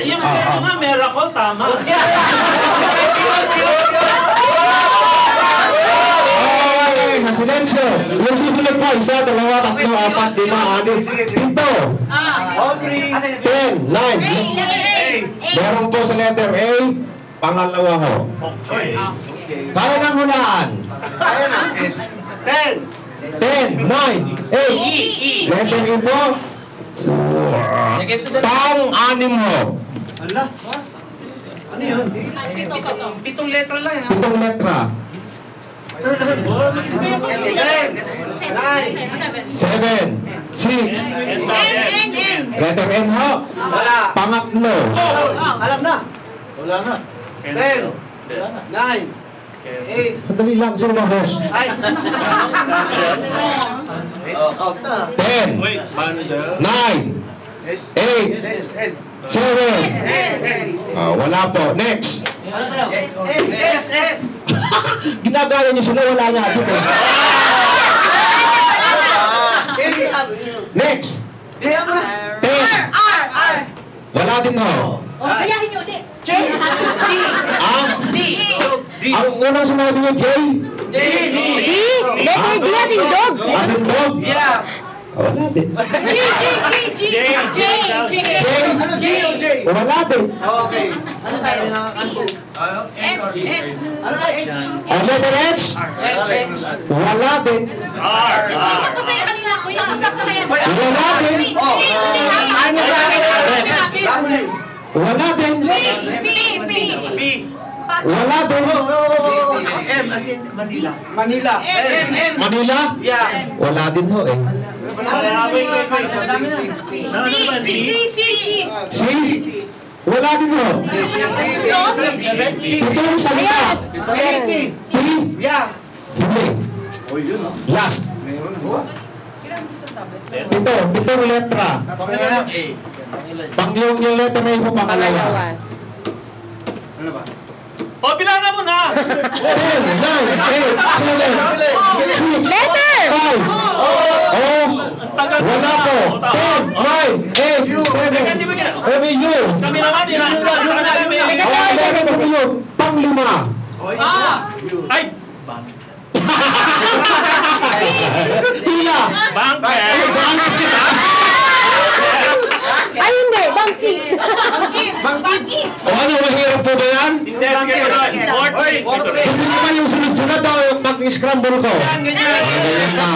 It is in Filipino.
Yung nga, meron ko, tama. Silensyo. Yung susunod pa, 1, 2, 3, 4, 5, 6, 7, 8, 9. Meron po sa letter A, pangalawa ho. Kaya nang hulaan. 10, 9, 8. Letter E po. Pang-anim ho. Ano yun? 7 letra lang. 7 letra. 7, 6, letter N ho. Pangatlo. Alam na. Wala na. 10, 9, 8. Sandali lang, sino ba host? 10, 9, 8, 7. Wala po. Next. Ginagaya niyo sila, wala nga. Next. 10. Wala din ho. Gayahin nyo ulit. Ang unang sinabi niyo, J? Letter D natin, dog. Asin dog? Wala din. Wala din. Okay. Ano tayo? Ang letter H? Wala din. Wala din. Wala din. Wala din. M, again, Manila. Manila. Manila? Yeah. Wala din ho eh. Dami na. C? Wala din ho. Ito yung salita. T? Yeah. Hindi. Last. Pitong letra. Pangyong yung letra na yung pangalawa. Ano ba? O, bilangan mo na! 10, 9, 8, 7, 6, Letter! 5. Wala po. 10, 9, 8, 7. U. Kami naman, Panglima. Ay! Pila. Bangke! Ay, hindi. Bangki. O ano, mahirap po ba yan? Hindi, sige ko doon. Hindi naman yung sunod-sunod o mag-scramble ko. Ganyan. Ganyan na.